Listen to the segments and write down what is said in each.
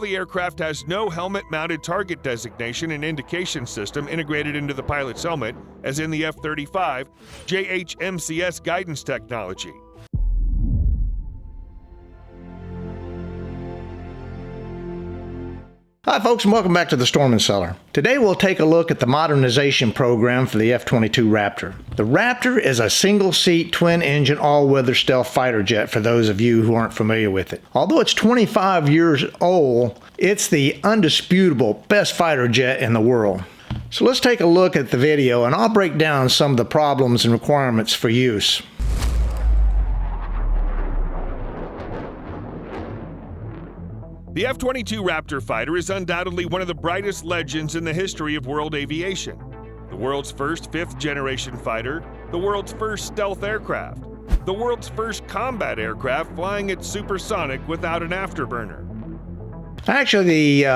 The aircraft has no helmet-mounted target designation and indication system integrated into the pilot's helmet, as in the F-35, JHMCS guidance technology. Hi folks, and welcome back to the Storm & Cellar. Today we'll take a look at the modernization program for the F-22 Raptor. The Raptor is a single-seat, twin-engine, all-weather stealth fighter jet for those of you who aren't familiar with it. Although it's 25 years old, it's the undisputable best fighter jet in the world. So let's take a look at the video and I'll break down some of the problems and requirements for use. The F-22 Raptor fighter is undoubtedly one of the brightest legends in the history of world aviation. The world's first fifth-generation fighter, the world's first stealth aircraft, the world's first combat aircraft flying at supersonic without an afterburner. Actually, the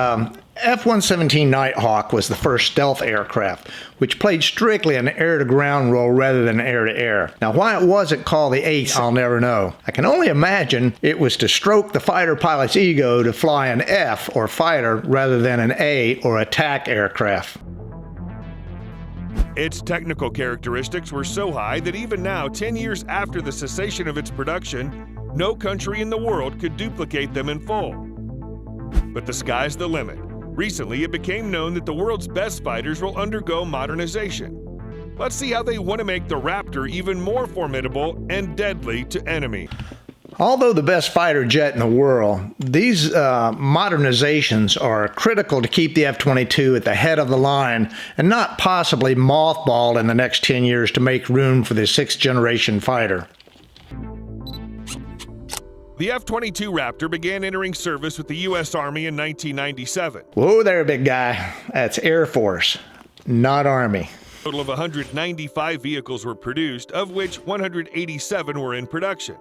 F-117 Nighthawk was the first stealth aircraft, which played strictly an air-to-ground role rather than air-to-air. Now, why it wasn't called the Ace, I'll never know. I can only imagine it was to stroke the fighter pilot's ego to fly an F, or fighter, rather than an A, or attack aircraft. Its technical characteristics were so high that even now, 10 years after the cessation of its production, no country in the world could duplicate them in full. But the sky's the limit. Recently, it became known that the world's best fighters will undergo modernization. Let's see how they want to make the Raptor even more formidable and deadly to enemy. Although the best fighter jet in the world, these modernizations are critical to keep the F-22 at the head of the line and not possibly mothballed in the next 10 years to make room for the sixth-generation fighter. The F-22 Raptor began entering service with the U.S. Army in 1997. Whoa there, big guy. That's Air Force, not Army. A total of 195 vehicles were produced, of which 187 were in production.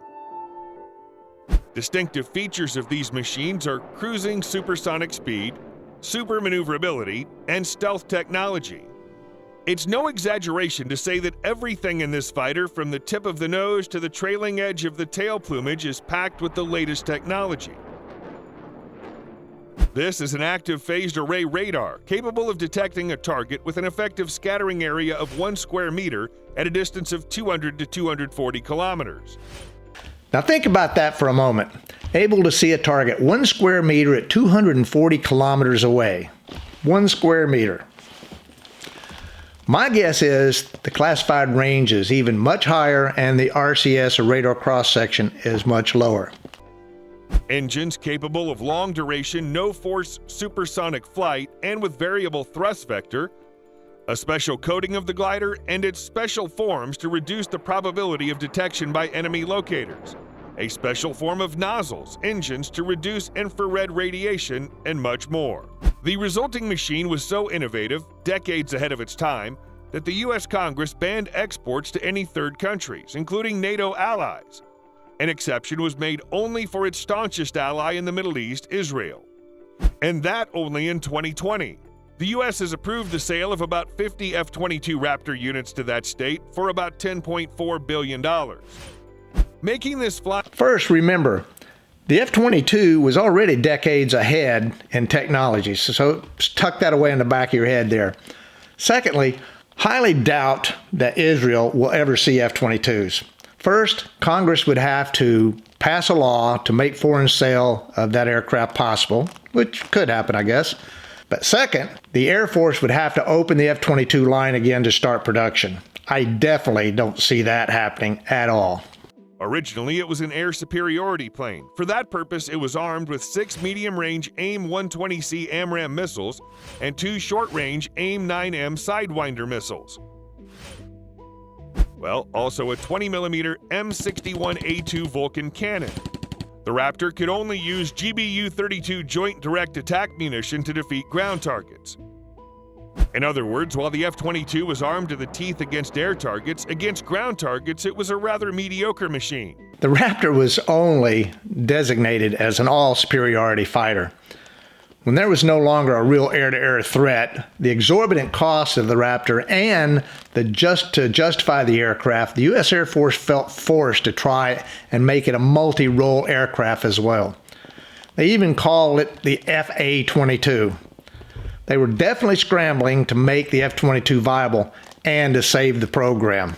Distinctive features of these machines are cruising supersonic speed, super maneuverability, and stealth technology. It's no exaggeration to say that everything in this fighter, from the tip of the nose to the trailing edge of the tail plumage, is packed with the latest technology. This is an active phased array radar, capable of detecting a target with an effective scattering area of 1 square meter at a distance of 200 to 240 kilometers. Now think about that for a moment. Able to see a target 1 square meter at 240 kilometers away. 1 square meter. My guess is the classified range is even much higher and the RCS, or radar cross-section, is much lower. Engines capable of long-duration, no-force supersonic flight and with variable thrust vector, a special coating of the glider, and its special forms to reduce the probability of detection by enemy locators, a special form of nozzles, engines to reduce infrared radiation, and much more. The resulting machine was so innovative, decades ahead of its time, that the U.S. Congress banned exports to any third countries, including NATO allies. An exception was made only for its staunchest ally in the Middle East, Israel. And that only in 2020. The U.S. has approved the sale of about 50 F-22 Raptor units to that state for about $10.4 billion. Making this fly... First, remember, the F-22 was already decades ahead in technology, so tuck that away in the back of your head there. Secondly, highly doubt that Israel will ever see F-22s. First, Congress would have to pass a law to make foreign sale of that aircraft possible, which could happen, I guess. But second, the Air Force would have to open the F-22 line again to start production. I definitely don't see that happening at all. Originally, it was an air superiority plane. For that purpose, it was armed with 6 medium-range AIM-120C AMRAAM missiles and 2 short-range AIM-9M Sidewinder missiles. Well, also a 20mm M61A2 Vulcan cannon. The Raptor could only use GBU-32 Joint Direct Attack munition to defeat ground targets. In other words, while the F-22 was armed to the teeth against air targets, against ground targets it was a rather mediocre machine. The Raptor was only designated as an all-superiority fighter. When there was no longer a real air-to-air threat, the exorbitant cost of the Raptor and to justify the aircraft, the U.S. Air Force felt forced to try and make it a multi-role aircraft as well. They even call it the FA-22. They were definitely scrambling to make the F-22 viable and to save the program.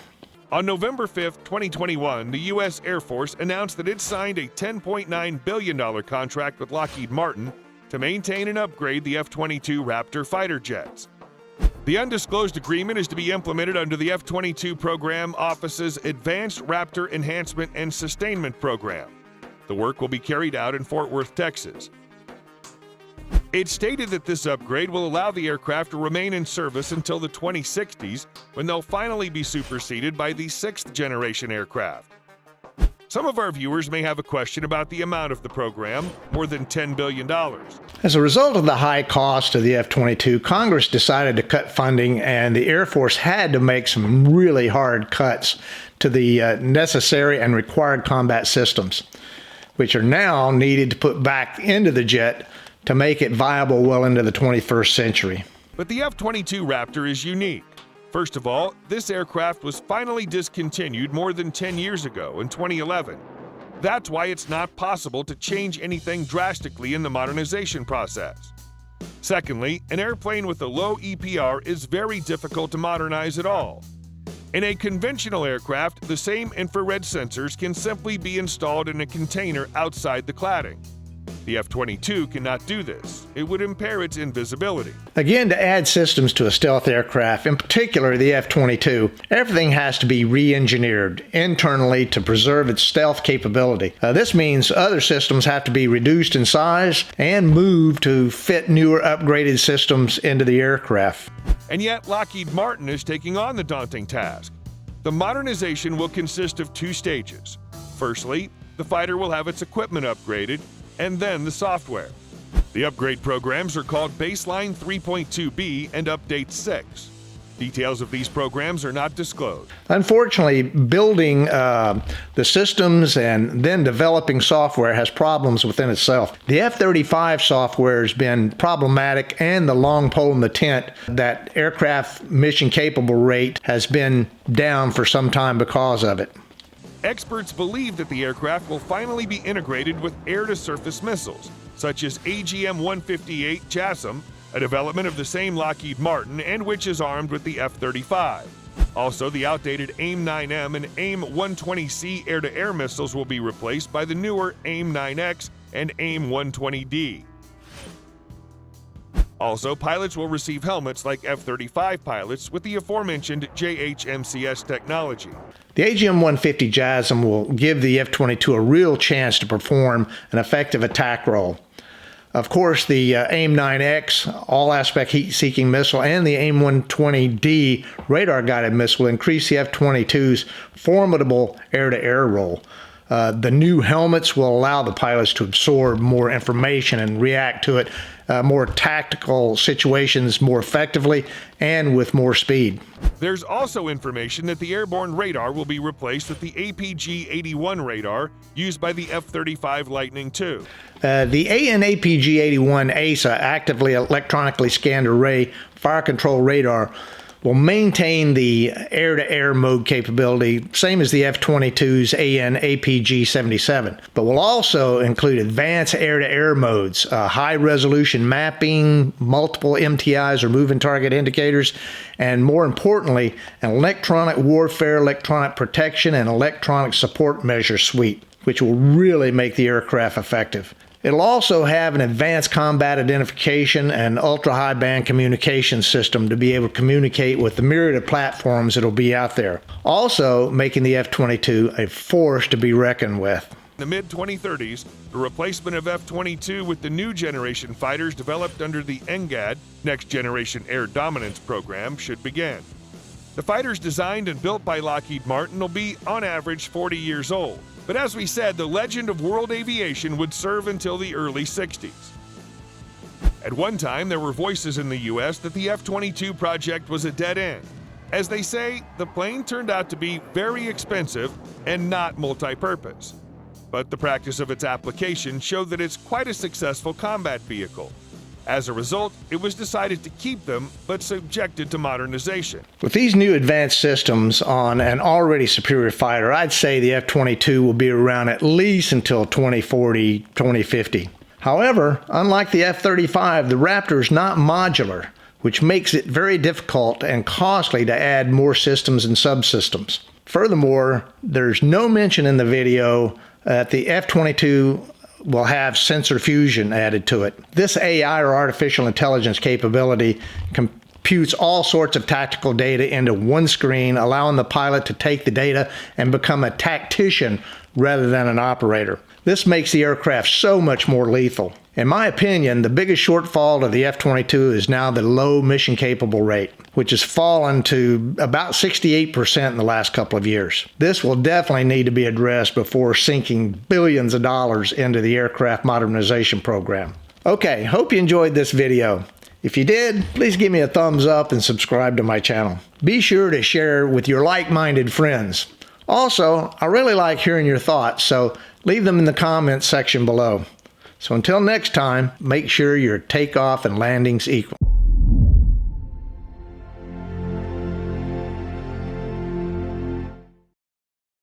On November 5, 2021, the U.S. Air Force announced that it signed a $10.9 billion contract with Lockheed Martin to maintain and upgrade the F-22 Raptor fighter jets. The undisclosed agreement is to be implemented under the F-22 Program Office's Advanced Raptor Enhancement and Sustainment Program. The work will be carried out in Fort Worth, Texas. It's stated that this upgrade will allow the aircraft to remain in service until the 2060s, when they'll finally be superseded by the sixth-generation aircraft. Some of our viewers may have a question about the amount of the program, more than $10 billion. As a result of the high cost of the F-22, Congress decided to cut funding, and the Air Force had to make some really hard cuts to the necessary and required combat systems, which are now needed to put back into the jet to make it viable well into the 21st century. But the F-22 Raptor is unique. First of all, this aircraft was finally discontinued more than 10 years ago in 2011. That's why it's not possible to change anything drastically in the modernization process. Secondly, an airplane with a low EPR is very difficult to modernize at all. In a conventional aircraft, the same infrared sensors can simply be installed in a container outside the cladding. The F-22 cannot do this. It would impair its invisibility. Again, to add systems to a stealth aircraft, in particular the F-22, everything has to be re-engineered internally to preserve its stealth capability. This means other systems have to be reduced in size and moved to fit newer upgraded systems into the aircraft. And yet, Lockheed Martin is taking on the daunting task. The modernization will consist of two stages. Firstly, the fighter will have its equipment upgraded, and then the software. The upgrade programs are called Baseline 3.2B and Update 6. Details of these programs are not disclosed. Unfortunately, building the systems and then developing software has problems within itself. The F-35 software has been problematic, and the long pole in the tent, that aircraft mission capable rate, has been down for some time because of it. Experts believe that the aircraft will finally be integrated with air-to-surface missiles, such as AGM-158 JASSM, a development of the same Lockheed Martin and which is armed with the F-35. Also, the outdated AIM-9M and AIM-120C air-to-air missiles will be replaced by the newer AIM-9X and AIM-120D. Also, pilots will receive helmets like F-35 pilots with the aforementioned JHMCS technology. The AGM-150 JASSM will give the F-22 a real chance to perform an effective attack role. Of course, the AIM-9X all-aspect heat-seeking missile and the AIM-120D radar-guided missile will increase the F-22's formidable air-to-air role. The new helmets will allow the pilots to absorb more information and react to it more tactical situations more effectively and with more speed. There's also information that the airborne radar will be replaced with the APG-81 radar used by the F-35 Lightning II. The AN-APG-81 ASA, actively electronically scanned array fire control radar, will maintain the air-to-air mode capability, same as the F-22's AN-APG-77, but will also include advanced air-to-air modes, high-resolution mapping, multiple MTIs or moving target indicators, and more importantly, an electronic warfare, electronic protection, and electronic support measure suite, which will really make the aircraft effective. It'll also have an advanced combat identification and ultra-high band communication system to be able to communicate with the myriad of platforms that'll be out there, also making the F-22 a force to be reckoned with. In the mid-2030s, the replacement of F-22 with the new generation fighters developed under the NGAD, Next Generation Air Dominance program, should begin. The fighters designed and built by Lockheed Martin will be, on average, 40 years old. But as we said, the legend of world aviation would serve until the early 60s. At one time, there were voices in the U.S. that the F-22 project was a dead end. As they say, the plane turned out to be very expensive and not multi-purpose. But the practice of its application showed that it's quite a successful combat vehicle. As a result, it was decided to keep them, but subjected to modernization. With these new advanced systems on an already superior fighter, I'd say the F-22 will be around at least until 2040, 2050. However, unlike the F-35, the Raptor is not modular, which makes it very difficult and costly to add more systems and subsystems. Furthermore, there's no mention in the video that the F-22 will have sensor fusion added to it. This AI, or artificial intelligence capability, computes all sorts of tactical data into one screen, allowing the pilot to take the data and become a tactician rather than an operator. This makes the aircraft so much more lethal. In my opinion, the biggest shortfall of the F-22 is now the low mission capable rate, which has fallen to about 68% in the last couple of years. This will definitely need to be addressed before sinking billions of dollars into the aircraft modernization program. Okay, hope you enjoyed this video. If you did, please give me a thumbs up and subscribe to my channel. Be sure to share with your like-minded friends. Also, I really like hearing your thoughts, so leave them in the comments section below. So until next time, make sure your takeoff and landings equal.